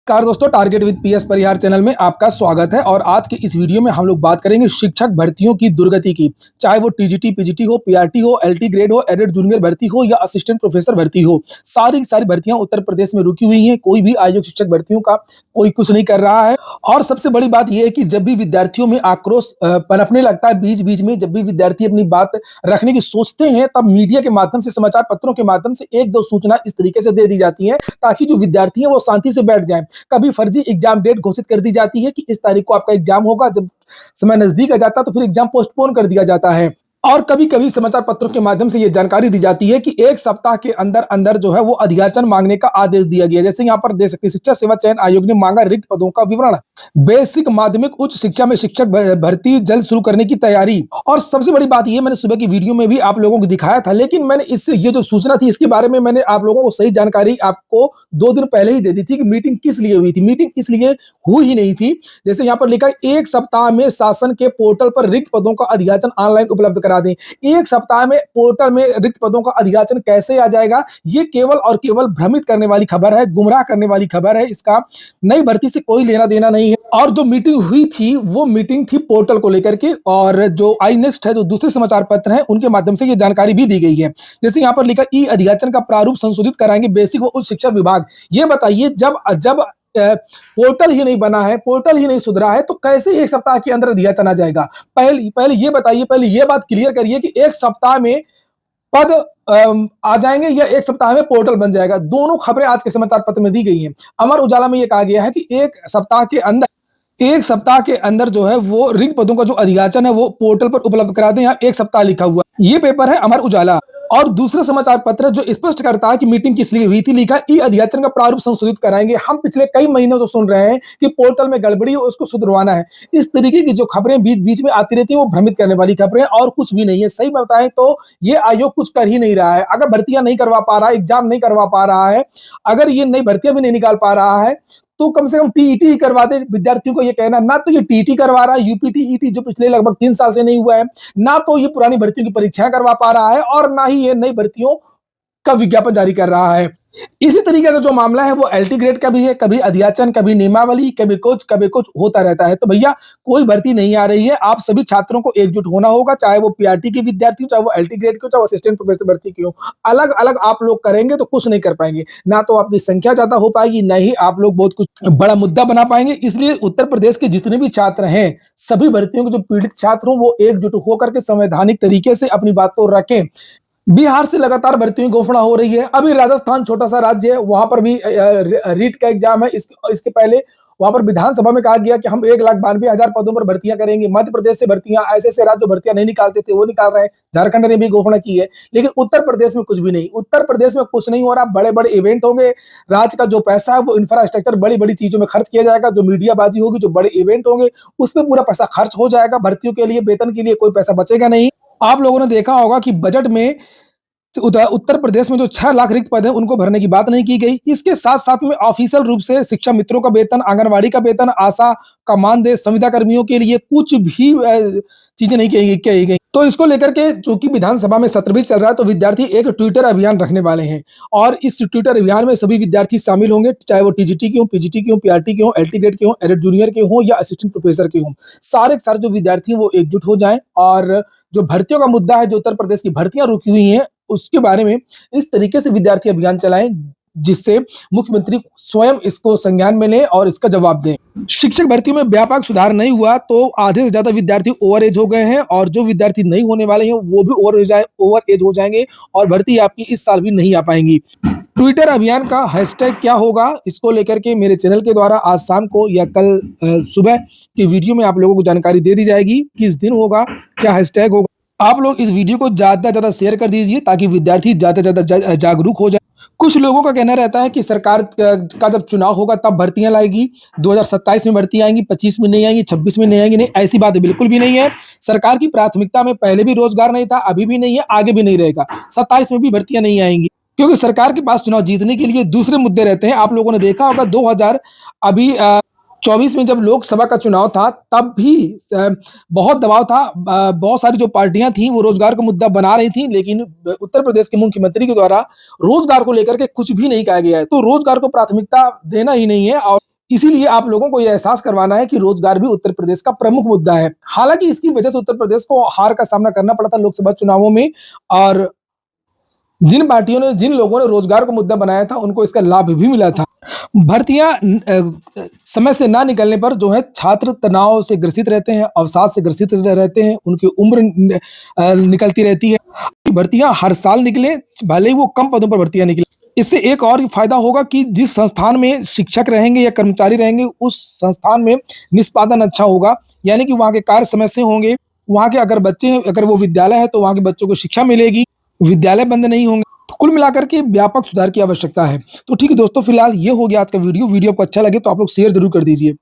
Car दोस्तों, target with PS Parihar channel में आपका स्वागत है। और आज के इस वीडियो में हम लोग बात करेंगे शिक्षक भर्तियों की दुर्गति की। चाहे वो टीजीटी, पीजीटी हो, पीआरटी हो, एलटी ग्रेड हो, एडेड जूनियर भर्ती हो या असिस्टेंट प्रोफेसर भर्ती हो, सारी की सारी भर्तियां उत्तर प्रदेश में रुकी हुई हैं। कोई भी आयोग शिक्षक भर्तियों का कोई कुछ नहीं कर रहा है। और सबसे बड़ी बात यह है कि जब भी विद्यार्थियों में आक्रोश पनपने लगता है, बीच बीच में जब भी विद्यार्थी अपनी बात रखने की सोचते हैं, तब मीडिया के माध्यम से, समाचार पत्रों के माध्यम से एक दो सूचना इस तरीके से दे दी जाती है ताकि जो विद्यार्थी हैं वो शांति से बैठ जाएं। कभी फर्जी एग्जाम डेट घोषित कर दी जाती है कि इस तारीख को आपका एग्जाम होगा। जब समय नजदीक आ जाता है तो फिर एग्जाम पोस्टपोन कर दिया जाता है। और कभी-कभी समाचार पत्रों के माध्यम से ये जानकारी दी जाती है कि 1 सप्ताह के अंदर-अंदर जो है वो अध्याचन मांगने का आदेश दिया गया है। जैसे यहाँ पर दे सकते हैं, शिक्षा सेवा चयन आयोग ने मांगा रिक्त पदों का विवरण। बेसिक, माध्यमिक, उच्च शिक्षा में शिक्षक भर्ती जल्द शुरू करने की तैयारी। और सबसे बड़ी बात ये, मैंने सुबह की वीडियो में भी आप लोगों को दिखाया था, लेकिन मैंने इससे ये जो सूचना थी इसके बारे में मैंने आप लोगों को सही जानकारी आपको 2 दिन पहले ही दे दी थी कि मीटिंग किस लिए हुई थी। मीटिंग इसलिए हुई ही नहीं थी, जैसे यहाँ पर लिखा है 1 सप्ताह में शासन के पोर्टल पर रिक्त पदों का अध्याचन ऑनलाइन उपलब्ध करा दें। 1 सप्ताह में पोर्टल में रिक्त पदों का अध्याचन कैसे आ जाएगा? ये केवल और केवल भ्रमित करने वाली खबर है, गुमराह करने वाली खबर है। इसका नई भर्ती से कोई लेना देना नहीं है। और जो मीटिंग हुई थी वो मीटिंग थी पोर्टल को लेकर के, और जो आई नेक्स्ट है, जो दूसरे समाचार पत्र हैं, उनके माध्यम से ये जानकारी भी दी गई है। जैसे यहाँ पर लिखा ई अध्याचन का प्रारूप संशोधित कराएंगे बेसिक व उच्च शिक्षा विभाग। ये बताइए, जब जब पोर्टल ही नहीं बना है, पोर्टल ही नहीं सुधरा है, तो कैसे 1 सप्ताह के अंदर अध्याचन आ जाएगा? पहले पहले ये बताइए, पहले ये बात क्लियर करिए कि 1 सप्ताह में पद आ जाएंगे या 1 सप्ताह में पोर्टल बन जाएगा। दोनों खबरें आज के समाचार पत्र में दी गई हैं। अमर उजाला में यह कहा गया है कि 1 सप्ताह के अंदर जो है वो रिक्त पदों का जो अध्याचन है वो पोर्टल पर उपलब्ध करा दें। यहाँ 1 सप्ताह लिखा हुआ, ये पेपर है अमर उजाला। और दूसरा समाचार पत्र जो स्पष्ट करता है कि मीटिंग किस लिए हुई थी, लिखा ई अध्याचन का प्रारूप संशोधित कराएंगे। हम पिछले कई महीनों से सुन रहे हैं कि पोर्टल में गड़बड़ी है, उसको सुधरवाना है। इस तरीके की जो खबरें बीच बीच में आती रहती है वो भ्रमित करने वाली खबरें और कुछ भी नहीं है। सही बताएं तो ये आयोग कुछ कर ही नहीं रहा है। अगर भर्तियां नहीं करवा पा रहा है, एग्जाम नहीं करवा पा रहा है, अगर ये नई भर्तियां भी नहीं निकाल पा रहा है, तो कम से कम टीईटी ही करवा दे। विद्यार्थियों को ये कहना, ना तो ये टीईटी करवा रहा है, यूपीटी ईटी जो पिछले लगभग 3 साल से नहीं हुआ है, ना तो ये पुरानी भर्तियों की परीक्षाएं करवा पा रहा है, और ना ही ये नई भर्तियों का विज्ञापन जारी कर रहा है। इसी तरीके का जो मामला है वो एलटी ग्रेड का भी है। कभी अध्याचन, कभी नियमावली, कभी कुछ होता रहता है। तो भैया, कोई भर्ती नहीं आ रही है। आप सभी छात्रों को एकजुट होना होगा, चाहे वो पीआरटी के विद्यार्थी हो, चाहे वो एलटी ग्रेड के हो, चाहे वो असिस्टेंट प्रोफेसर भर्ती की हो। अलग अलग आप लोग करेंगे तो कुछ नहीं कर पाएंगे। ना तो आपकी संख्या ज्यादा हो पाएगी, ना ही आप लोग बहुत कुछ बड़ा मुद्दा बना पाएंगे। इसलिए उत्तर प्रदेश के जितने भी छात्र हैं, सभी भर्तियों के जो पीड़ित छात्र हो, वो एकजुट होकर के संवैधानिक तरीके से अपनी बात को रखें। बिहार से लगातार भर्तियों की घोषणा हो रही है। अभी राजस्थान छोटा सा राज्य है, वहां पर भी रीट का एग्जाम है। इसके पहले वहां पर विधानसभा में कहा गया कि हम 1,92,000 पदों पर भर्तियां करेंगे। मध्य प्रदेश से भर्तियां, ऐसे ऐसे राज्य जो भर्तियां नहीं निकालते थे वो निकाल रहे हैं। झारखंड ने भी घोषणा की है, लेकिन उत्तर प्रदेश में कुछ भी नहीं। उत्तर प्रदेश में कुछ नहीं हो रहा। बड़े बड़े इवेंट होंगे, राज्य का जो पैसा है वो इंफ्रास्ट्रक्चर बड़ी बड़ी चीजों में खर्च किया जाएगा। जो मीडियाबाजी होगी, जो बड़े इवेंट होंगे, उसमें पूरा पैसा खर्च हो जाएगा। भर्तियों के लिए, वेतन के लिए कोई पैसा बचेगा नहीं। आप लोगों ने देखा होगा कि बजट में उत्तर प्रदेश में जो 6 लाख रिक्त पद हैं उनको भरने की बात नहीं की गई। इसके साथ साथ में ऑफिशियल रूप से शिक्षा मित्रों का वेतन, आंगनवाड़ी का वेतन, आशा का मानदेय, संविदा कर्मियों के लिए कुछ भी चीजें नहीं कही गई। तो इसको लेकर के चूंकि विधानसभा में सत्र भी चल रहा है, तो विद्यार्थी एक ट्विटर अभियान रखने वाले हैं। और इस ट्विटर अभियान में सभी विद्यार्थी शामिल होंगे, चाहे वो टीजीटी के हो, पीजीटी के हो, पीआरटी के हो, एलटी ग्रेड के हो, एडेड जूनियर के हो या असिस्टेंट प्रोफेसर के हो। सारे के सारे जो विद्यार्थी हैं वो एकजुट हो जाएं, और जो भर्तियों का मुद्दा है, जो उत्तर प्रदेश की भर्तियां रुकी हुई हैं, उसके बारे में इस तरीके से विद्यार्थी अभियान चलाएं जिससे मुख्यमंत्री स्वयं इसको संज्ञान में लें और इसका जवाब दें। शिक्षक भर्तियों में व्यापक सुधार नहीं हुआ तो आधे से ज्यादा विद्यार्थी ओवर एज हो गए हैं, और जो विद्यार्थी नहीं होने वाले हैं वो भी ओवर एज हो जाएंगे, और भर्ती आपकी इस साल भी नहीं आ पाएंगी। ट्विटर अभियान का हैशटैग क्या होगा, इसको लेकर के मेरे चैनल के द्वारा आज शाम को या कल सुबह की वीडियो में आप लोगों को जानकारी दे दी जाएगी। किस दिन होगा, क्या हैशटैग होगा। आप लोग इस वीडियो को ज्यादा से ज्यादा शेयर कर दीजिए ताकि विद्यार्थी ज्यादा से ज्यादा जागरूक हो जाए। कुछ लोगों का कहना रहता है कि सरकार का जब चुनाव होगा तब भर्तियां लाएगी। 2027 में भर्तियां आएंगी, 25 में नहीं आएंगी, 26 में नहीं आएंगी। नहीं, ऐसी बात बिल्कुल भी नहीं है। सरकार की प्राथमिकता में पहले भी रोजगार नहीं था, अभी भी नहीं है, आगे भी नहीं रहेगा। 27 में भी भर्तियां नहीं आएंगी, क्योंकि सरकार के पास चुनाव जीतने के लिए दूसरे मुद्दे रहते हैं। आप लोगों ने देखा होगा 2024 में जब लोकसभा का चुनाव था, तब भी बहुत दबाव था। बहुत सारी जो पार्टियां थी वो रोजगार का मुद्दा बना रही थी, लेकिन उत्तर प्रदेश के मुख्यमंत्री के द्वारा रोजगार को लेकर के कुछ भी नहीं कहा गया है। तो रोजगार को प्राथमिकता देना ही नहीं है, और इसीलिए आप लोगों को ये एहसास करवाना है कि रोजगार भी उत्तर प्रदेश का प्रमुख मुद्दा है। हालाँकि इसकी वजह से उत्तर प्रदेश को हार का सामना करना पड़ा था लोकसभा चुनावों में और जिन लोगों ने रोजगार को मुद्दा बनाया था, उनको इसका लाभ भी मिला था। भर्तियाँ समय से ना निकलने पर जो है छात्र तनाव से ग्रसित रहते हैं, अवसाद से ग्रसित रहते हैं, उनकी उम्र निकलती रहती है। भर्तियाँ हर साल निकले, भले ही वो कम पदों पर भर्तियाँ निकलें। इससे एक और फ़ायदा होगा कि जिस संस्थान में शिक्षक रहेंगे या कर्मचारी रहेंगे, उस संस्थान में निष्पादन अच्छा होगा, यानी कि वहाँ के कार्य समय से होंगे, वहाँ के अगर बच्चे हैं, अगर वो विद्यालय है, तो वहाँ के बच्चों को शिक्षा मिलेगी, विद्यालय बंद नहीं होंगे। तो कुल मिलाकर के व्यापक सुधार की आवश्यकता है। तो ठीक है दोस्तों, फिलहाल ये हो गया आज का वीडियो। वीडियो आपको अच्छा लगे तो आप लोग शेयर ज़रूर कर दीजिए।